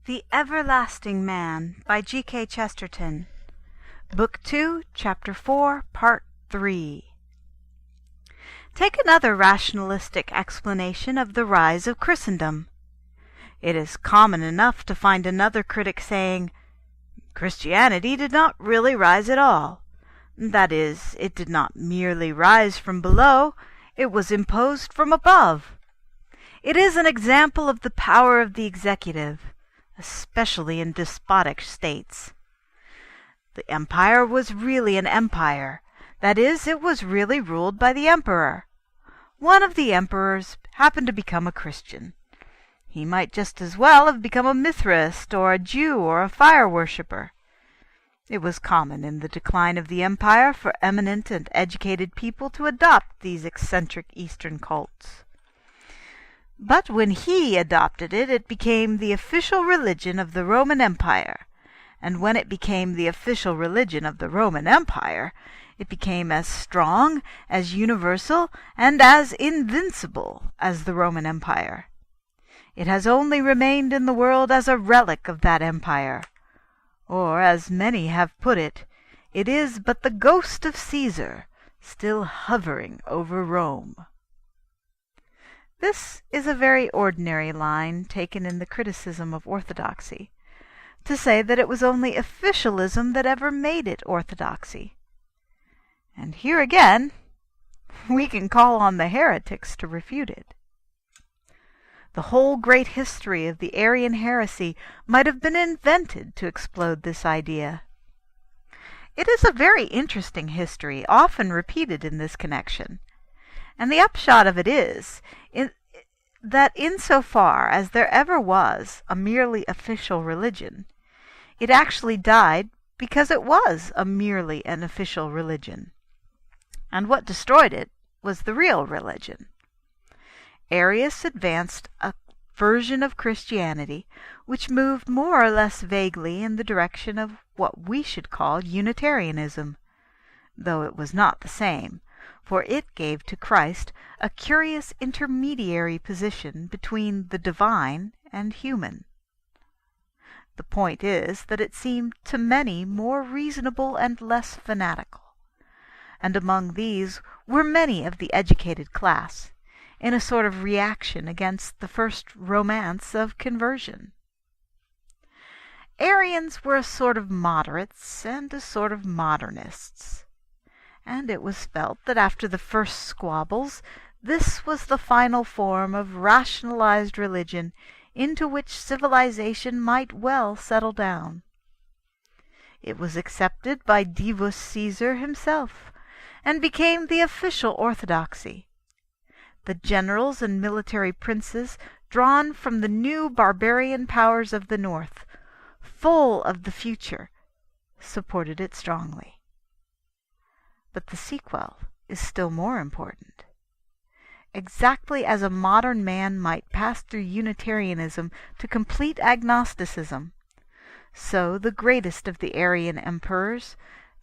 The Everlasting Man by G K Chesterton. Book 2, Chapter 4, Part 3. Take another rationalistic explanation of the rise of Christendom. It is common enough to find another critic saying, "Christianity did not really rise at all. That is, it did not merely rise from below, it was imposed from above. It is an example of the power of the executive, especially in despotic states. The empire was really an empire, that is, it was really ruled by the emperor. One of the emperors happened to become a Christian. He might just as well have become a Mithrist or a Jew or a fire worshipper. It was common in the decline of the empire for eminent and educated people to adopt these eccentric Eastern cults. But when he adopted it, it became the official religion of the Roman Empire, and when it became the official religion of the Roman Empire, it became as strong, as universal, and as invincible as the Roman Empire. It has only remained in the world as a relic of that empire, or, as many have put it, it is but the ghost of Caesar still hovering over Rome." This is a very ordinary line taken in the criticism of orthodoxy, to say that it was only officialism that ever made it orthodoxy. And here again, we can call on the heretics to refute it. The whole great history of the Arian heresy might have been invented to explode this idea. It is a very interesting history, often repeated in this connection. And the upshot of it is that insofar as there ever was a merely official religion, it actually died because it was a merely an official religion. And what destroyed it was the real religion. Arius advanced a version of Christianity which moved more or less vaguely in the direction of what we should call Unitarianism, though it was not the same, for it gave to Christ a curious intermediary position between the divine and human. The point is that it seemed to many more reasonable and less fanatical, and among these were many of the educated class, in a sort of reaction against the first romance of conversion. Arians were a sort of moderates and a sort of modernists, and it was felt that after the first squabbles this was the final form of rationalized religion into which civilization might well settle down. It was accepted by Divus Caesar himself, and became the official orthodoxy. The generals and military princes, drawn from the new barbarian powers of the north, full of the future, supported it strongly. But the sequel is still more important. Exactly as a modern man might pass through Unitarianism to complete agnosticism, so the greatest of the Arian emperors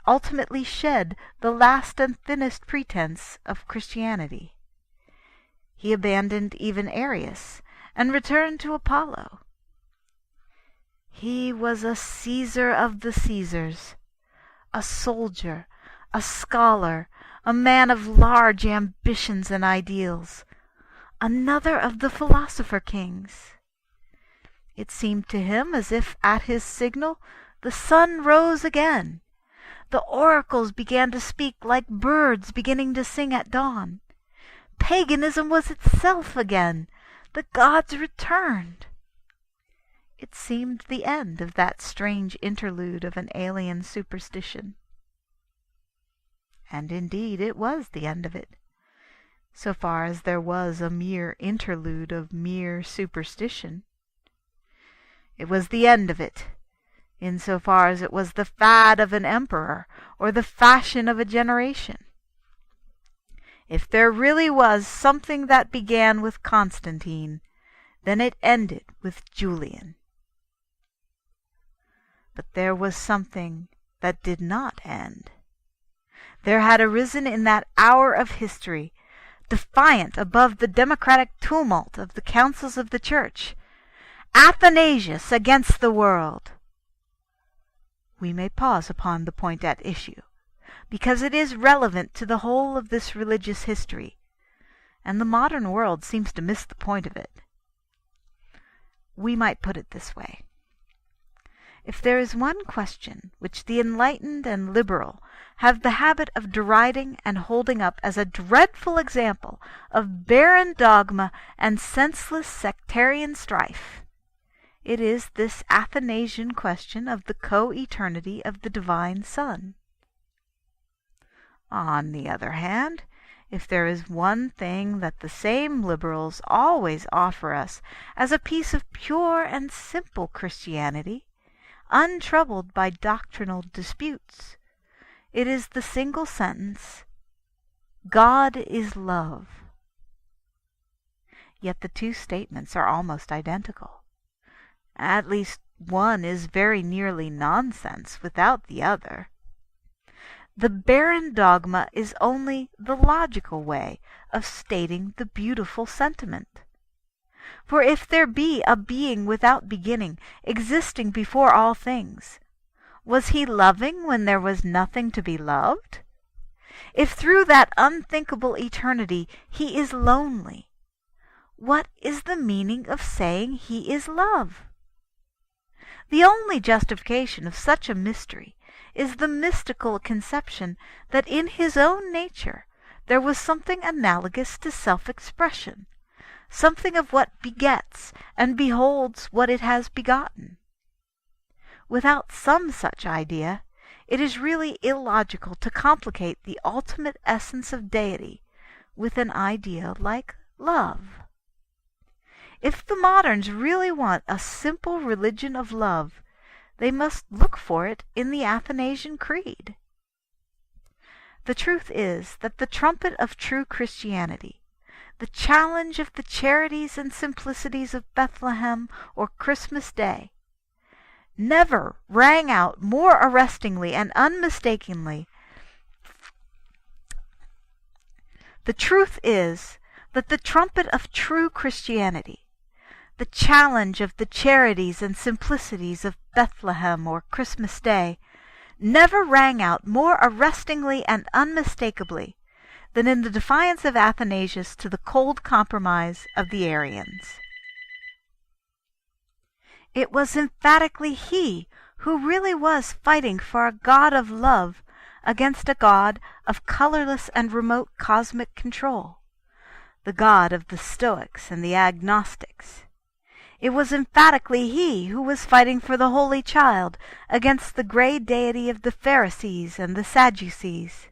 ultimately shed the last and thinnest pretense of Christianity. He abandoned even Arius and returned to Apollo. He was a Caesar of the Caesars, a soldier, a scholar, a man of large ambitions and ideals, another of the philosopher kings. It seemed to him as if at his signal the sun rose again. The oracles began to speak like birds beginning to sing at dawn. Paganism was itself again. The gods returned. It seemed the end of that strange interlude of an alien superstition. And indeed it was the end of it, so far as there was a mere interlude of mere superstition. It was the end of it, in so far as it was the fad of an emperor or the fashion of a generation. If there really was something that began with Constantine, then it ended with Julian. But there was something that did not end. There had arisen in that hour of history, defiant above the democratic tumult of the councils of the Church, Athanasius against the world. We may pause upon the point at issue, because it is relevant to the whole of this religious history, and the modern world seems to miss the point of it. We might put it this way. If there is one question which the enlightened and liberal have the habit of deriding and holding up as a dreadful example of barren dogma and senseless sectarian strife, it is this Athanasian question of the co-eternity of the Divine Son. On the other hand, if there is one thing that the same liberals always offer us as a piece of pure and simple Christianity, untroubled by doctrinal disputes, it is the single sentence, God is love. Yet the two statements are almost identical. At least one is very nearly nonsense without the other. The barren dogma is only the logical way of stating the beautiful sentiment. For if there be a being without beginning, existing before all things, was he loving when there was nothing to be loved? If through that unthinkable eternity he is lonely, what is the meaning of saying he is love? The only justification of such a mystery is the mystical conception that in his own nature there was something analogous to self-expression, something of what begets and beholds what it has begotten. Without some such idea, it is really illogical to complicate the ultimate essence of deity with an idea like love. If the moderns really want a simple religion of love, they must look for it in the Athanasian Creed. The truth is that the trumpet of true Christianity, the challenge of the charities and simplicities of Bethlehem or Christmas Day, never rang out more arrestingly and unmistakably. The truth is that the trumpet of true Christianity, the challenge of the charities and simplicities of Bethlehem or Christmas Day, never rang out more arrestingly and unmistakably than in the defiance of Athanasius to the cold compromise of the Arians. It was emphatically he who really was fighting for a God of love against a God of colorless and remote cosmic control, the God of the Stoics and the Agnostics. It was emphatically he who was fighting for the Holy Child against the gray deity of the Pharisees and the Sadducees.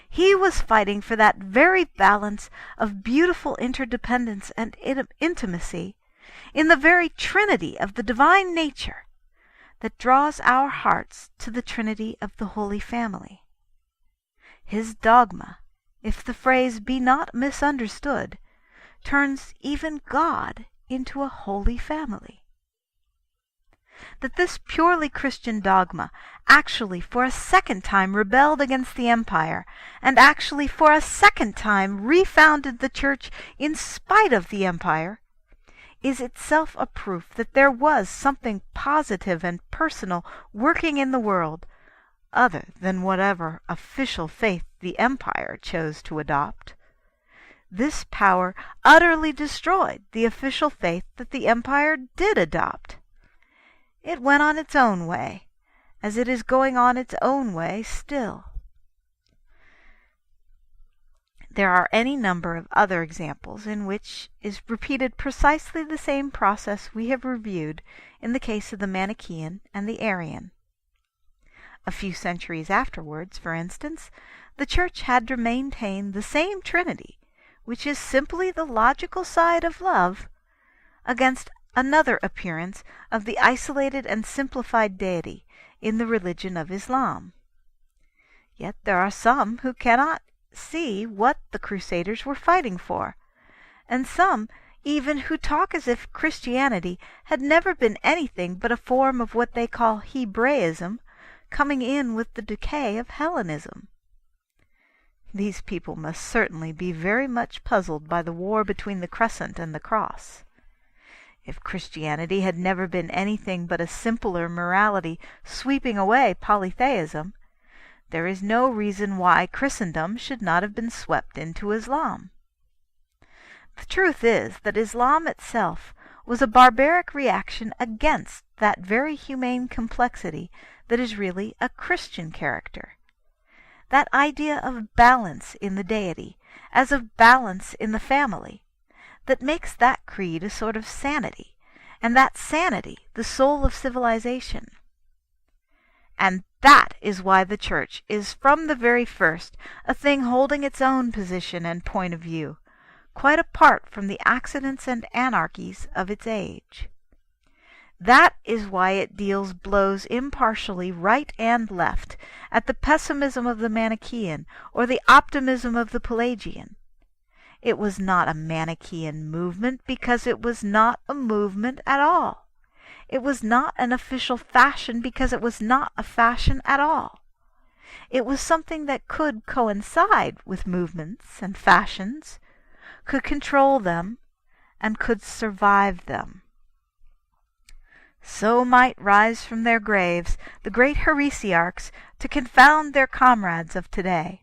He was fighting for that very balance of beautiful interdependence and intimacy in the very trinity of the divine nature that draws our hearts to the trinity of the Holy Family. His dogma, if the phrase be not misunderstood, turns even God into a holy family. That this purely Christian dogma actually for a second time rebelled against the empire, and actually for a second time refounded the Church in spite of the empire, is itself a proof that there was something positive and personal working in the world, other than whatever official faith the empire chose to adopt. This power utterly destroyed the official faith that the empire did adopt. It went on its own way, as it is going on its own way still. There are any number of other examples in which is repeated precisely the same process we have reviewed in the case of the Manichaean and the Arian. A few centuries afterwards, for instance, the Church had to maintain the same Trinity, which is simply the logical side of love, against another appearance of the isolated and simplified deity in the religion of Islam. Yet there are some who cannot see what the Crusaders were fighting for, and some even who talk as if Christianity had never been anything but a form of what they call Hebraism, coming in with the decay of Hellenism. These people must certainly be very much puzzled by the war between the crescent and the cross. If Christianity had never been anything but a simpler morality sweeping away polytheism, there is no reason why Christendom should not have been swept into Islam. The truth is that Islam itself was a barbaric reaction against that very humane complexity that is really a Christian character. That idea of balance in the deity, as of balance in the family, that makes that creed a sort of sanity, and that sanity the soul of civilization. And that is why the Church is from the very first a thing holding its own position and point of view, quite apart from the accidents and anarchies of its age. That is why it deals blows impartially right and left at the pessimism of the Manichaean or the optimism of the Pelagian. It was not a Manichaean movement because it was not a movement at all. It was not an official fashion because it was not a fashion at all. It was something that could coincide with movements and fashions, could control them, and could survive them. So might rise from their graves the great heresiarchs to confound their comrades of today.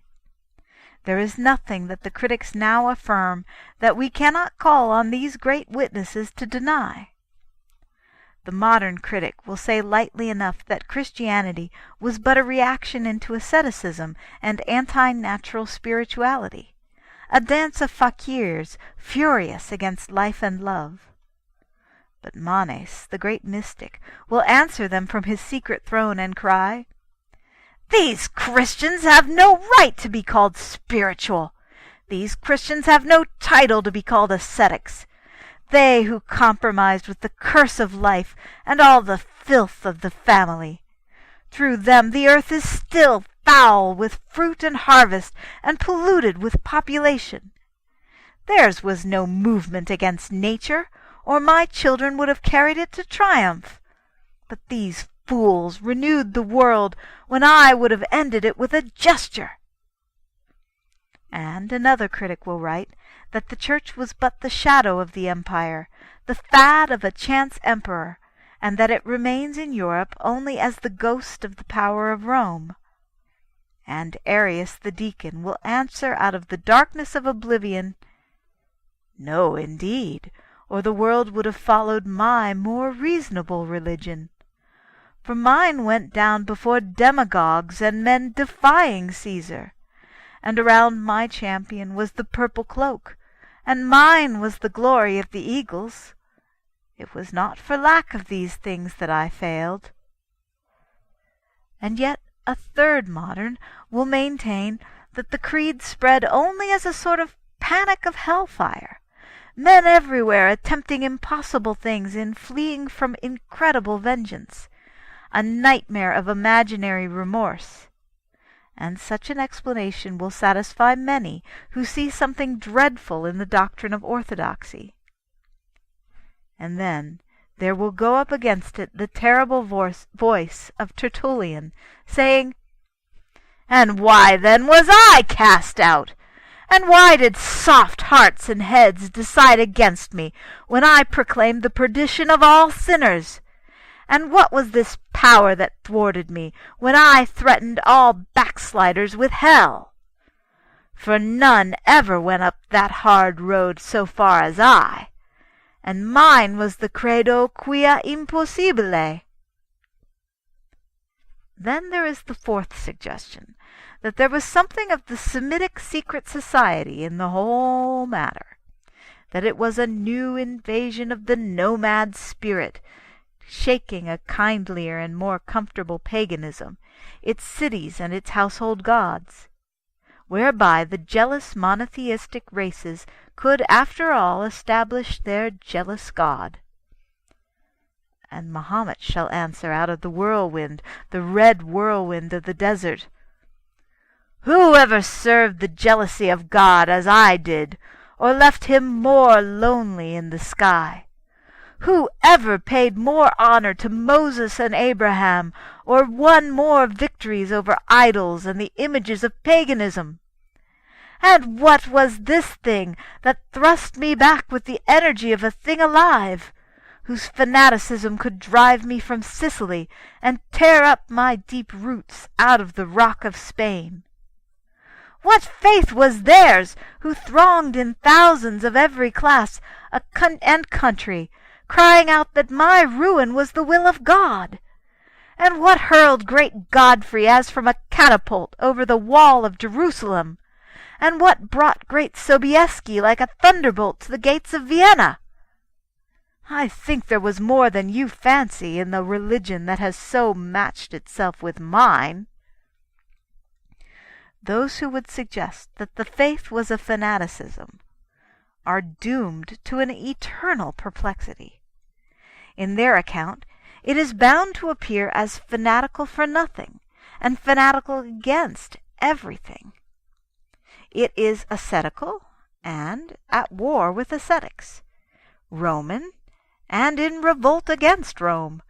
There is nothing that the critics now affirm that we cannot call on these great witnesses to deny. The modern critic will say lightly enough that Christianity was but a reaction into asceticism and anti-natural spirituality, a dance of fakirs furious against life and love. But Manes, the great mystic, will answer them from his secret throne and cry, "These Christians have no right to be called spiritual. These Christians have no title to be called ascetics. They who compromised with the curse of life and all the filth of the family. Through them the earth is still foul with fruit and harvest and polluted with population. Theirs was no movement against nature, or my children would have carried it to triumph. But these fools renewed the world when I would have ended it with a gesture." And another critic will write that the Church was but the shadow of the empire, the fad of a chance emperor, and that it remains in Europe only as the ghost of the power of Rome. And Arius the deacon will answer out of the darkness of oblivion, "No, indeed, or the world would have followed my more reasonable religion. For mine went down before demagogues and men defying Caesar, and around my champion was the purple cloak, and mine was the glory of the eagles. It was not for lack of these things that I failed." And yet a third modern will maintain that the creed spread only as a sort of panic of hellfire, men everywhere attempting impossible things in fleeing from incredible vengeance, a nightmare of imaginary remorse. And such an explanation will satisfy many who see something dreadful in the doctrine of orthodoxy. And then there will go up against it the terrible voice of Tertullian, saying, "And why then was I cast out? And why did soft hearts and heads decide against me when I proclaimed the perdition of all sinners? And what was this power that thwarted me when I threatened all backsliders with hell? For none ever went up that hard road so far as I, and mine was the credo quia impossibile." Then there is the fourth suggestion, that there was something of the Semitic secret society in the whole matter, that it was a new invasion of the nomad spirit, shaking a kindlier and more comfortable paganism, its cities and its household gods, whereby the jealous monotheistic races could after all establish their jealous God. And Mahomet shall answer out of the whirlwind, the red whirlwind of the desert, "Who ever served the jealousy of God as I did, or left him more lonely in the sky? Who ever paid more honor to Moses and Abraham, or won more victories over idols and the images of paganism? And what was this thing that thrust me back with the energy of a thing alive? whose fanaticism could drive me from Sicily and tear up my deep roots out of the rock of Spain? What faith was theirs who thronged in thousands of every class and country, crying out that my ruin was the will of God? And what hurled great Godfrey as from a catapult over the wall of Jerusalem? And what brought great Sobieski like a thunderbolt to the gates of Vienna? I think there was more than you fancy in the religion that has so matched itself with mine. Those who would suggest that the faith was a fanaticism are doomed to an eternal perplexity. In their account, it is bound to appear as fanatical for nothing, and fanatical against everything. It is ascetical, and at war with ascetics, Roman, and in revolt against Rome,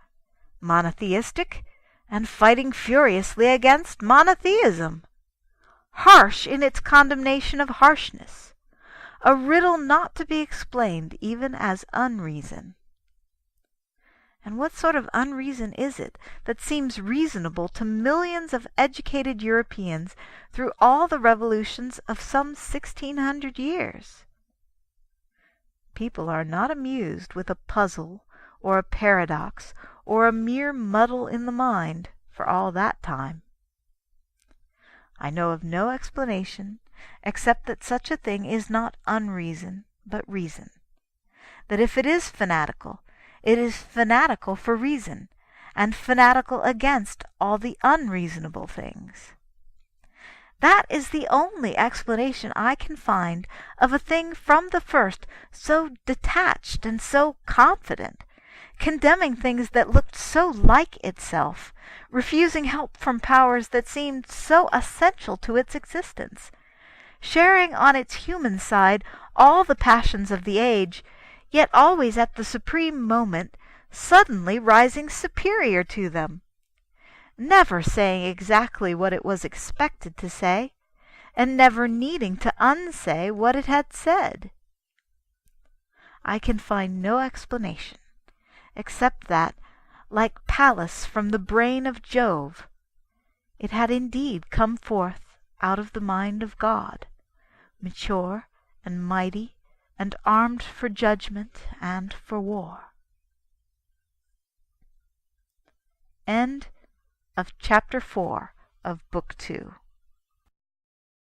monotheistic, and fighting furiously against monotheism, harsh in its condemnation of harshness, a riddle not to be explained even as unreason. And what sort of unreason is it that seems reasonable to millions of educated Europeans through all the revolutions of some 1600 years? People are not amused with a puzzle or a paradox or a mere muddle in the mind for all that time. I know of no explanation except that such a thing is not unreason, but reason. That if it is fanatical, it is fanatical for reason, and fanatical against all the unreasonable things. That is the only explanation I can find of a thing from the first so detached and so confident, condemning things that looked so like itself, refusing help from powers that seemed so essential to its existence, sharing on its human side all the passions of the age, yet always at the supreme moment suddenly rising superior to them, never saying exactly what it was expected to say, and never needing to unsay what it had said. I can find no explanation, except that, like Pallas from the brain of Jove, it had indeed come forth out of the mind of God, mature and mighty, and armed for judgment and for war. End of Chapter 4 of Book 2.